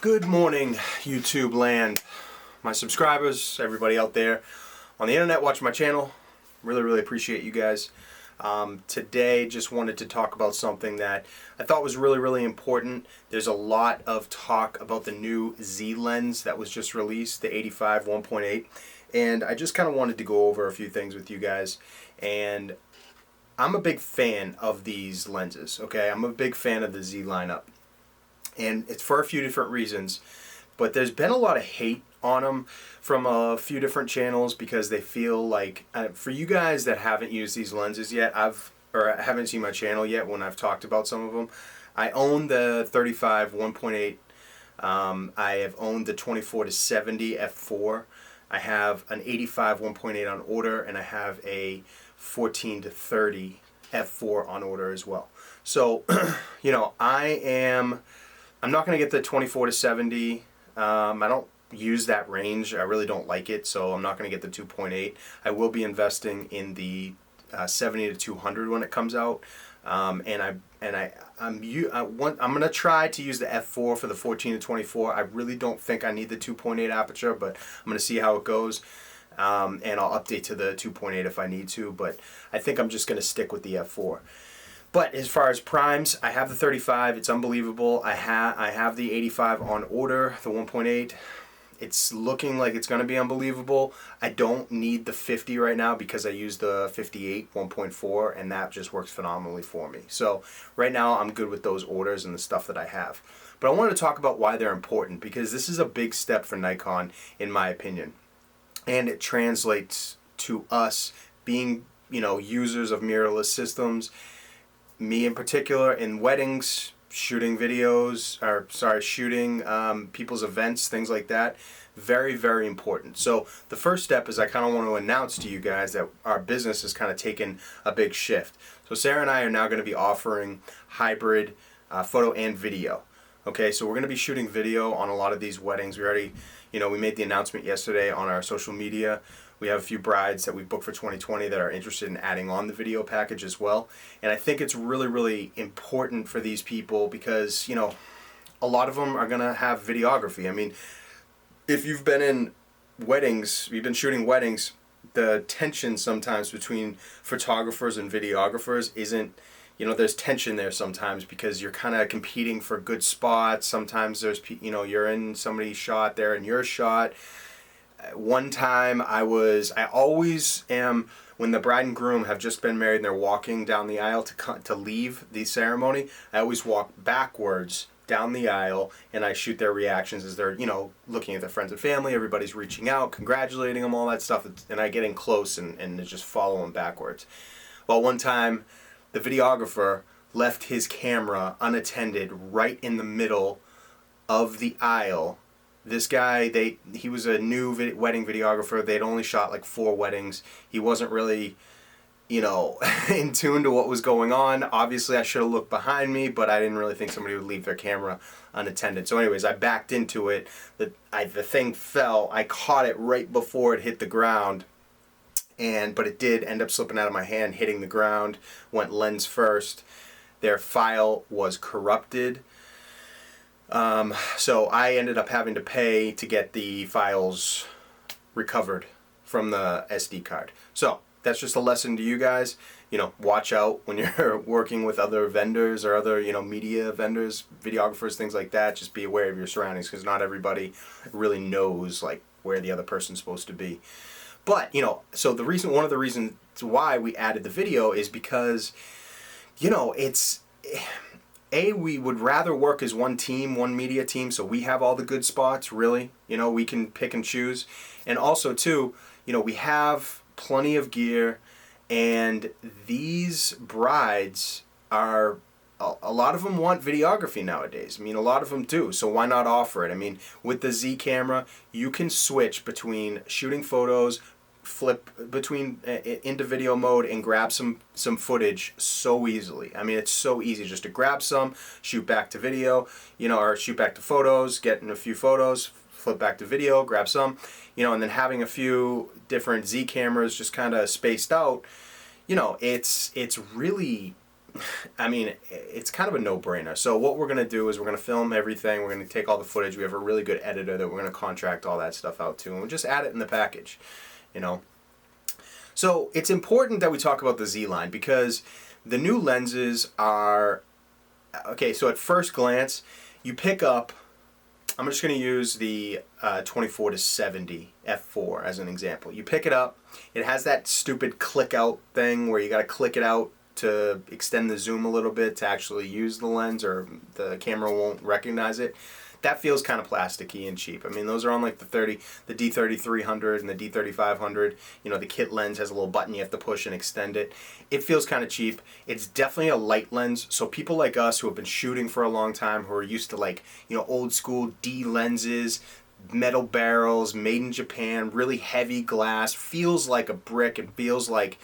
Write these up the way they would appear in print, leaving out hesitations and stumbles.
Good morning, YouTube land. My subscribers, everybody out there on the internet watching my channel, really appreciate you guys. Today just wanted to talk about something that I thought was really important. There's a lot of talk about the new Z lens that was just released, the 85 1.8, and I just kind of wanted to go over a few things with you guys. And I'm a big fan of these lenses, okay? I'm a big fan of the Z lineup. And it's for a few different reasons, but there's been a lot of hate on them from a few different channels because they feel like, for you guys that haven't used these lenses yet, haven't seen my channel yet when I've talked about some of them. I own the 35 1.8. I have owned the 24 to 70 f4. I have an 85 1.8 on order, and I have a 14 to 30 f4 on order as well. So, you know, I'm not going to get the 24 to 70. I don't use that range. I really don't like it, so I'm not going to get the 2.8. I will be investing in the 70 to 200 when it comes out. I'm going to try to use the f4 for the 14 to 24. I really don't think I need the 2.8 aperture, but I'm going to see how it goes. And I'll update to the 2.8 if I need to, but I think I'm just going to stick with the f4. But as far as primes, I have the 35. It's unbelievable. I have the 85 on order, the 1.8. It's looking like it's going to be unbelievable. I don't need the 50 right now because I use the 58 1.4, and that just works phenomenally for me. So right now I'm good with those orders and the stuff that I have. But I wanted to talk about why they're important, because this is a big step for Nikon, in my opinion. And it translates to us being, you know, users of mirrorless systems. Me in particular, in weddings, shooting videos, shooting people's events, things like that. Very important. So the first step is I kind of want to announce to you guys that our business has kind of taken a big shift. So Sarah and I are now going to be offering hybrid photo and video. Okay, so we're going to be shooting video on a lot of these weddings. We already, you know, we made the announcement yesterday on our social media. We have a few brides that we booked for 2020 that are interested in adding on the video package as well. And I think it's really important for these people because, you know, a lot of them are going to have videography. I mean, if you've been in weddings, you've been shooting weddings, the tension sometimes between photographers and videographers isn't, you know, there's tension there sometimes because you're kind of competing for good spots. Sometimes there's, you know, you're in somebody's shot, they're in your shot. One time I always am, when the bride and groom have just been married and they're walking down the aisle to leave the ceremony, I always walk backwards down the aisle and I shoot their reactions as they're, you know, looking at their friends and family. Everybody's reaching out, congratulating them, all that stuff, and I get in close and just follow them backwards. Well, one time the videographer left his camera unattended right in the middle of the aisle. This guy, he was a new wedding videographer. They'd only shot like 4 weddings. He wasn't really, you know, in tune to what was going on. Obviously, I should have looked behind me, but I didn't really think somebody would leave their camera unattended. So anyways, I backed into it. The thing fell. I caught it right before it hit the ground. But it did end up slipping out of my hand, hitting the ground, went lens first. Their file was corrupted. So I ended up having to pay to get the files recovered from the SD card. So that's just a lesson to you guys. You know, watch out when you're working with other vendors or other, you know, media vendors, videographers, things like that. Just be aware of your surroundings because not everybody really knows like where the other person's supposed to be. But, you know, so one of the reasons why we added the video is because, you know, we would rather work as one team, one media team, so we have all the good spots, really. You know, we can pick and choose. And also, too, you know, we have plenty of gear, and these brides are, a lot of them want videography nowadays. I mean, a lot of them do, so why not offer it? I mean, with the Z camera, you can switch between shooting photos, flip between into video mode and grab some footage so easily. I mean, it's so easy just to grab some, shoot back to video, you know, or shoot back to photos, get in a few photos, flip back to video, grab some, you know, and then having a few different Z cameras just kind of spaced out, you know, it's really I mean, it's kind of a no-brainer. So what we're going to do is we're going to film everything. We're going to take all the footage. We have a really good editor that we're going to contract all that stuff out to, and we'll just add it in the package, you know. So it's important that we talk about the Z line because the new lenses are, okay, so at first glance, you pick up, I'm just going to use the 24-70 f4 as an example. You pick it up, it has that stupid click out thing where you got to click it out to extend the zoom a little bit to actually use the lens, or the camera won't recognize it. That feels kind of plasticky and cheap. I mean, those are on like the D3300 and the D3500. You know, the kit lens has a little button you have to push and extend it. It feels kind of cheap. It's definitely a light lens, so people like us who have been shooting for a long time, who are used to, like, you know, old school D lenses, metal barrels, made in Japan, really heavy glass, feels like a brick and feels like,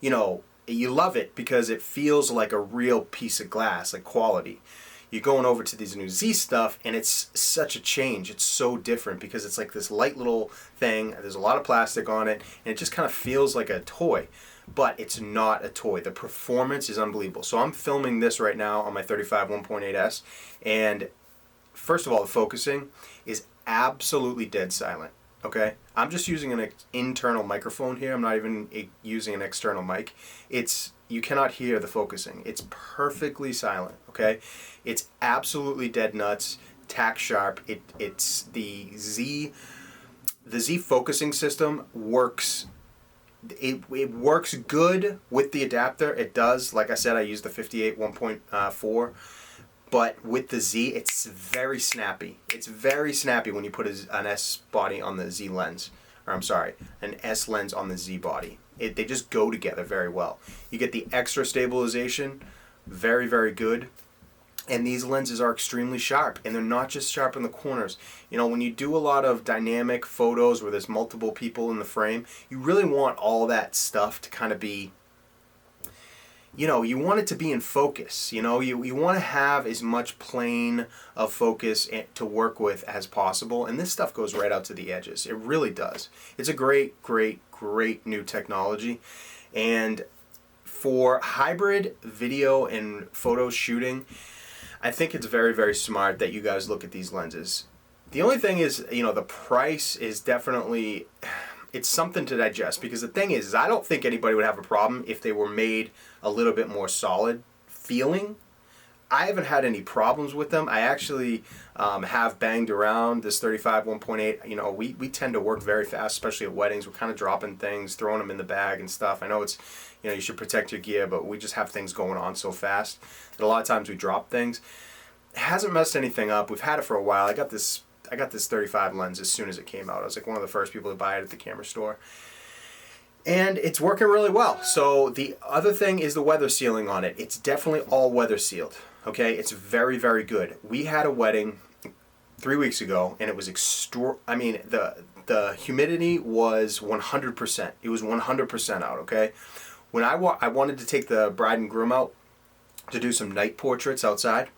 you know, you love it because it feels like a real piece of glass, like quality. You're going over to these new Z stuff and it's such a change. It's so different because it's like this light little thing. There's a lot of plastic on it and it just kind of feels like a toy, but it's not a toy. The performance is unbelievable. So I'm filming this right now on my 35 1.8S, and first of all, the focusing is absolutely dead silent. Okay, I'm just using an internal microphone here. I'm not even using an external mic. You cannot hear the focusing. It's perfectly silent. Okay, it's absolutely dead nuts, tack sharp. It's the Z focusing system works. It works good with the adapter. It does. Like I said, I use the 58 1.4. But with the Z, it's very snappy. It's very snappy when you put an S body on the Z lens. Or I'm sorry, an S lens on the Z body. They just go together very well. You get the extra stabilization, very, very good. And these lenses are extremely sharp. And they're not just sharp in the corners. You know, when you do a lot of dynamic photos where there's multiple people in the frame, you really want all that stuff to kind of be, you know, you want it to be in focus. You know, you want to have as much plane of focus to work with as possible. And this stuff goes right out to the edges. It really does. It's a great, great, great new technology. And for hybrid video and photo shooting, I think it's very, very smart that you guys look at these lenses. The only thing is, you know, the price is definitely, it's something to digest, because the thing is I don't think anybody would have a problem if they were made a little bit more solid feeling. I haven't had any problems with them. I actually have banged around this 35 1.8. You know, we tend to work very fast, especially at weddings. We're kind of dropping things, throwing them in the bag and stuff. I know it's, you know, you should protect your gear, but we just have things going on so fast that a lot of times we drop things. It hasn't messed anything up. We've had it for a while. I got this 35 lens as soon as it came out. I was like one of the first people to buy it at the camera store. And it's working really well. So the other thing is the weather sealing on it. It's definitely all weather sealed. Okay, it's very, very good. We had a wedding 3 weeks ago, and it was I mean, the humidity was 100%. It was 100% out. Okay, when I wanted to take the bride and groom out to do some night portraits outside.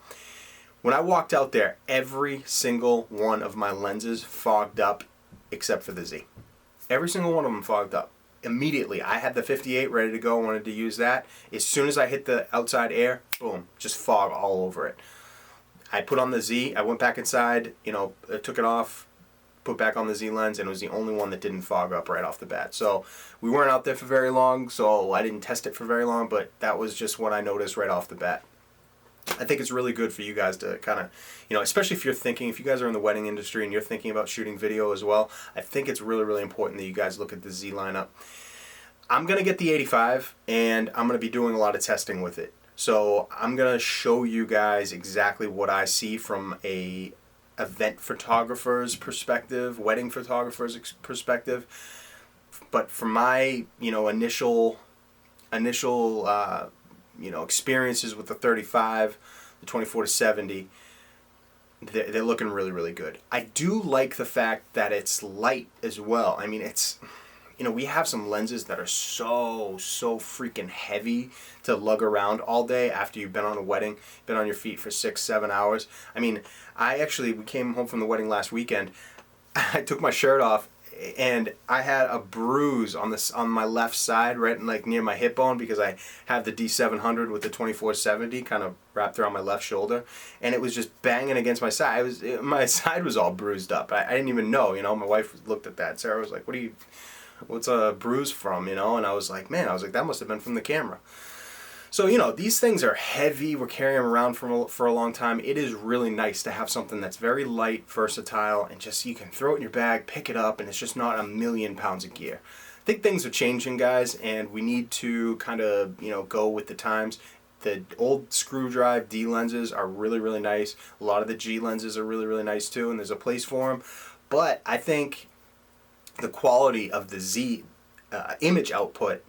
When I walked out there, every single one of my lenses fogged up except for the Z. Every single one of them fogged up. Immediately, I had the 58 ready to go, wanted to use that. As soon as I hit the outside air, boom, just fog all over it. I put on the Z, I went back inside, you know, took it off, put back on the Z lens, and it was the only one that didn't fog up right off the bat. So we weren't out there for very long, so I didn't test it for very long, but that was just what I noticed right off the bat. I think it's really good for you guys to kind of, you know, especially if you guys are in the wedding industry and you're thinking about shooting video as well, I think it's really, really important that you guys look at the Z lineup. I'm going to get the 85 and I'm going to be doing a lot of testing with it. So I'm going to show you guys exactly what I see from a event photographer's perspective, wedding photographer's perspective. But from my, you know, initial you know, experiences with the 35, the 24-70, they're looking really, really good. I do like the fact that it's light as well. I mean, it's, you know, we have some lenses that are so freaking heavy to lug around all day after you've been on a wedding, been on your feet for 6-7 hours. I mean, we came home from the wedding last weekend. I took my shirt off and I had a bruise on my left side, right like near my hip bone, because I have the D700 with the 2470 kind of wrapped around my left shoulder, and it was just banging against my side. My side was all bruised up. I didn't even know, you know. My wife looked at that. Sarah was like, what's a bruise from, you know? And I was like, man, that must have been from the camera. So, you know, these things are heavy. We're carrying them around for a long time. It is really nice to have something that's very light, versatile, and just you can throw it in your bag, pick it up, and it's just not a million pounds of gear. I think things are changing, guys, and we need to kind of, you know, go with the times. The old screw drive D lenses are really, really nice. A lot of the G lenses are really, really nice too, and there's a place for them. But I think the quality of the Z image output,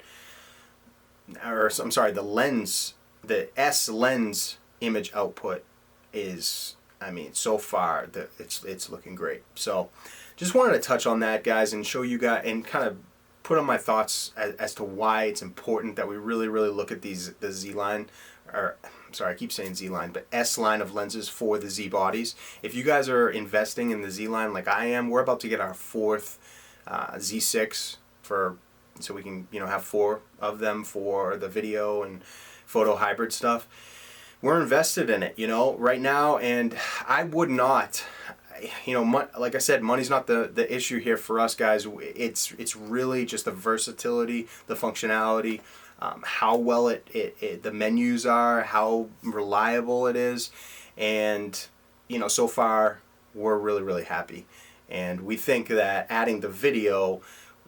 or I'm sorry, the S lens image output is, I mean, so far it's looking great. So just wanted to touch on that, guys, and show you guys and kind of put on my thoughts as to why it's important that we really, really look at the Z line, or I'm sorry, I keep saying Z line, but S line of lenses for the Z bodies. If you guys are investing in the Z line like I am, we're about to get our 4th Z6 so we can, you know, have 4 of them for the video and photo hybrid stuff. We're invested in it, you know, right now, and I would not, you know, like I said, money's not the issue here for us, guys. It's really just the versatility, the functionality, how well the menus are, how reliable it is, and, you know, so far we're really, really happy. And we think that adding the video,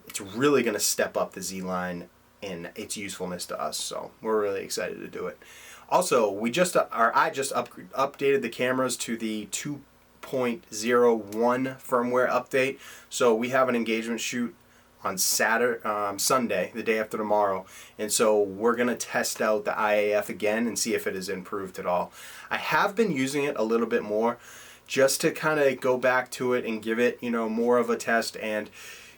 it's really going to step up the Z line and its usefulness to us. So we're really excited to do it. Also, I just updated the cameras to the 2.01 firmware update. So we have an engagement shoot on Sunday, the day after tomorrow, and so we're gonna test out the IAF again and see if it has improved at all. I have been using it a little bit more, just to kind of go back to it and give it, you know, more of a test. And,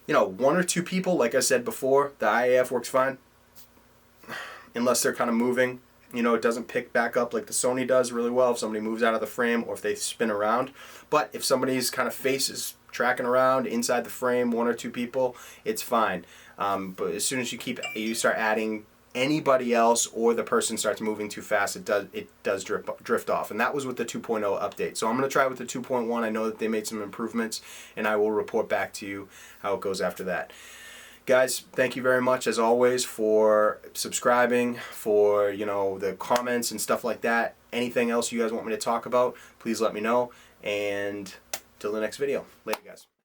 you know, 1 or 2 people, like I said before, the IAF works fine, unless they're kind of moving. You know, it doesn't pick back up like the Sony does really well if somebody moves out of the frame or if they spin around. But if somebody's kind of face is tracking around inside the frame, 1 or 2 people, it's fine. But as soon as you start adding anybody else, or the person starts moving too fast, it does drift off. And that was with the 2.0 update. So I'm going to try with the 2.1. I know that they made some improvements, and I will report back to you how it goes after that. Guys, thank you very much as always for subscribing, for, you know, the comments and stuff like that. Anything else you guys want me to talk about, please let me know. And till the next video. Later, guys.